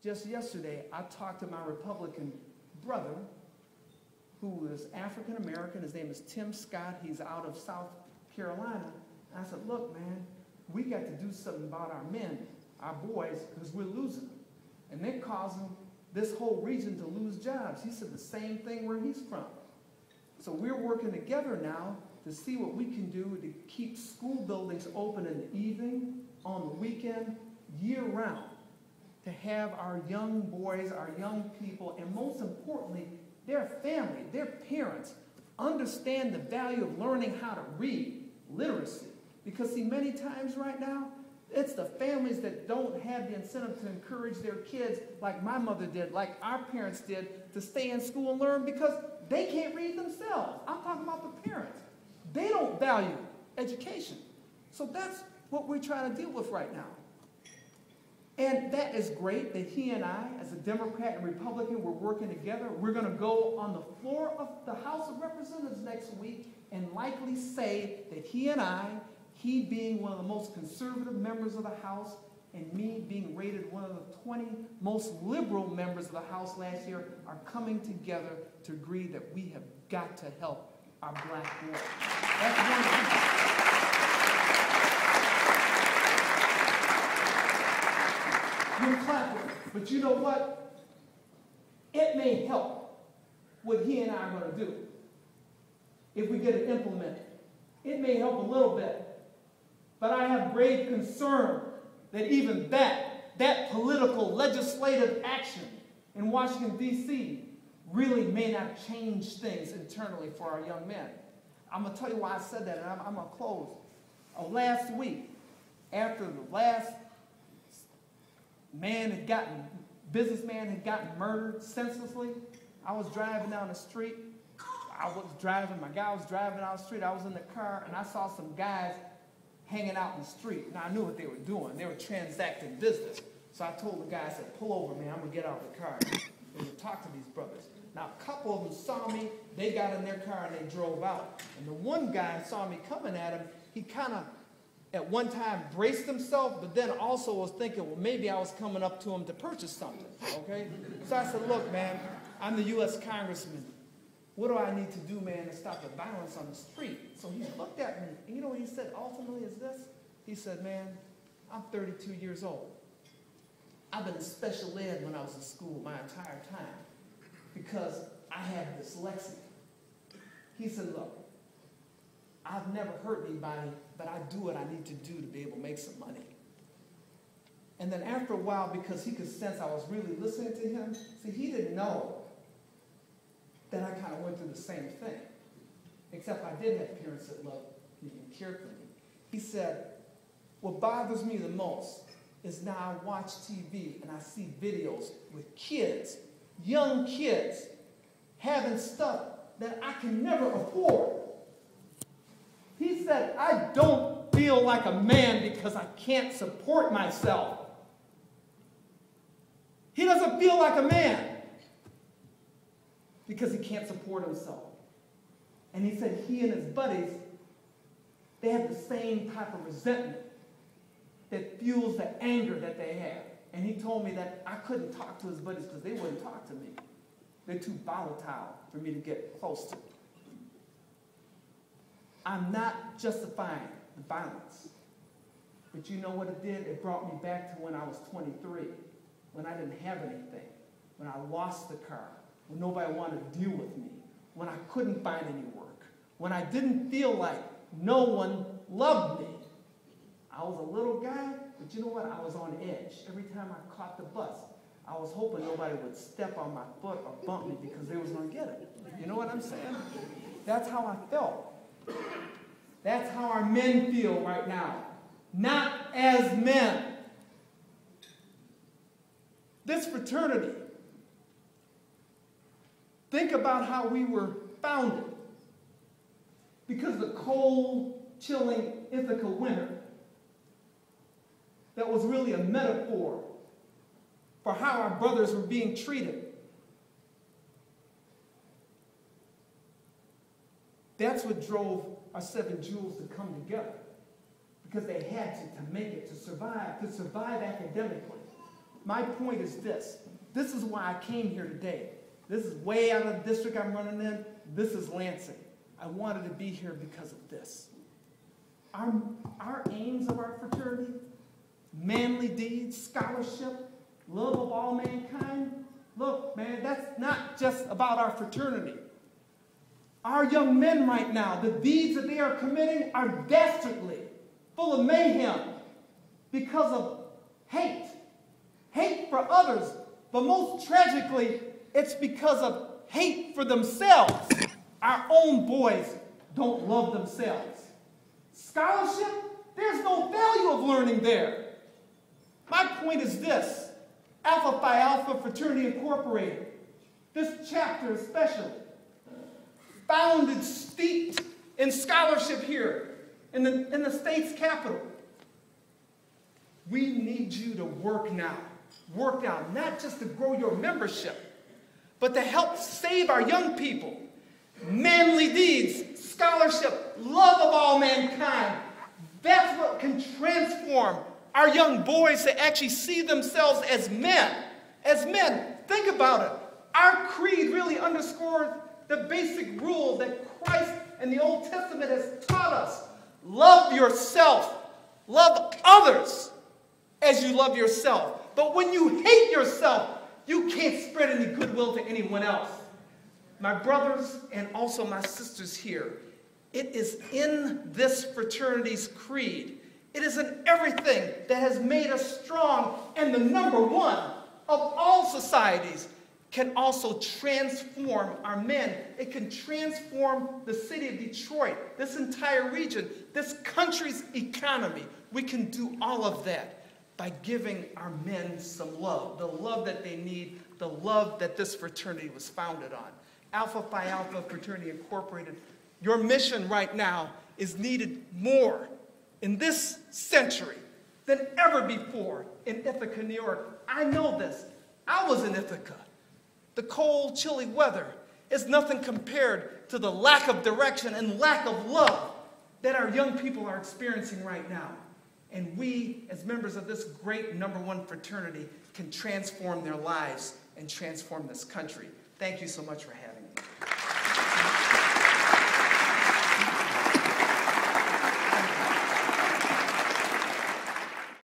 just yesterday, I talked to my Republican brother, who is African American. His name is Tim Scott. He's out of South Carolina. And I said, look, man, we got to do something about our men, our boys, because we're losing them. And they're causing this whole region to lose jobs. He said the same thing where he's from. So we're working together now to see what we can do to keep school buildings open in the evening, on the weekend, year-round, to have our young boys, our young people, and most importantly, their family, their parents, understand the value of learning how to read, literacy. Because see, many times right now, it's the families that don't have the incentive to encourage their kids like my mother did, like our parents did, to stay in school and learn because they can't read themselves. I'm talking about the parents. They don't value education. So that's what we're trying to deal with right now. And that is great that he and I, as a Democrat and Republican, we're working together. We're going to go on the floor of the House of Representatives next week and likely say that he and I, he being one of the most conservative members of the House and me being rated one of the 20 most liberal members of the House last year, are coming together to agree that we have got to help our black boys. That's one thing. You're clapping, but you know what? It may help what he and I are going to do if we get it implemented. It may help a little bit, but I have grave concern that even that political legislative action in Washington, D.C. really may not change things internally for our young men. I'm going to tell you why I said that, and I'm going to close. Last week, after the last businessman had gotten murdered senselessly, I was driving down the street. My guy was driving down the street. I was in the car, and I saw some guys hanging out in the street. Now, I knew what they were doing. They were transacting business. So I told the guy, I said, pull over, man. I'm going to get out of the car and talk to these brothers. Now, a couple of them saw me. They got in their car, and they drove out. And the one guy saw me coming at him. He kind of, at one time, braced himself, but then also was thinking, well, maybe I was coming up to him to purchase something, okay? So I said, look, man, I'm the U.S. Congressman. What do I need to do, man, to stop the violence on the street? So he looked at me, and you know what he said ultimately is this? He said, man, I'm 32 years old. I've been in special ed when I was in school my entire time because I have dyslexia. He said, look, I've never hurt anybody, but I do what I need to do to be able to make some money. And then after a while, because he could sense I was really listening to him, see, he didn't know that I kind of went through the same thing, except I did have parents that loved me and cared for me. He said, what bothers me the most is now I watch TV and I see videos with kids, young kids, having stuff that I can never afford. He said, I don't feel like a man because I can't support myself. He doesn't feel like a man because he can't support himself. And he said he and his buddies, they have the same type of resentment that fuels the anger that they have. And he told me that I couldn't talk to his buddies because they wouldn't talk to me. They're too volatile for me to get close to. I'm not justifying the violence. But you know what it did? It brought me back to when I was 23, when I didn't have anything, when I lost the car, when nobody wanted to deal with me, when I couldn't find any work, when I didn't feel like no one loved me. I was a little guy, but you know what? I was on edge. Every time I caught the bus, I was hoping nobody would step on my foot or bump me because they was going to get it. You know what I'm saying? That's how I felt. That's how our men feel right now. Not as men. This fraternity, think about how we were founded. Because of the cold, chilling Ithaca winter that was really a metaphor for how our brothers were being treated. That's what drove our 7 jewels to come together. Because they had to make it, to survive academically. My point is this. This is why I came here today. This is way out of the district I'm running in. This is Lansing. I wanted to be here because of this. Our aims of our fraternity, manly deeds, scholarship, love of all mankind. Look, man, that's not just about our fraternity. Our young men right now, the deeds that they are committing are dastardly, full of mayhem because of hate. Hate for others, but most tragically, it's because of hate for themselves. Our own boys don't love themselves. Scholarship, there's no value of learning there. My point is this. Alpha Phi Alpha Fraternity Incorporated, this chapter especially, founded, steeped in scholarship here in the state's capital. We need you to work now, not just to grow your membership, but to help save our young people. Manly deeds, scholarship, love of all mankind. That's what can transform our young boys to actually see themselves as men. As men, think about it. Our creed really underscores the basic rule that Christ and the Old Testament has taught us. Love yourself. Love others as you love yourself. But when you hate yourself, you can't spread any goodwill to anyone else. My brothers and also my sisters here, it is in this fraternity's creed. It is in everything that has made us strong, and the number one of all societies can also transform our men. It can transform the city of Detroit, this entire region, this country's economy. We can do all of that by giving our men some love, the love that they need, the love that this fraternity was founded on. Alpha Phi Alpha Fraternity Incorporated, your mission right now is needed more in this century than ever before in Ithaca, New York. I know this. I was in Ithaca. The cold, chilly weather is nothing compared to the lack of direction and lack of love that our young people are experiencing right now. And we, as members of this great #1 fraternity, can transform their lives and transform this country. Thank you so much for having me.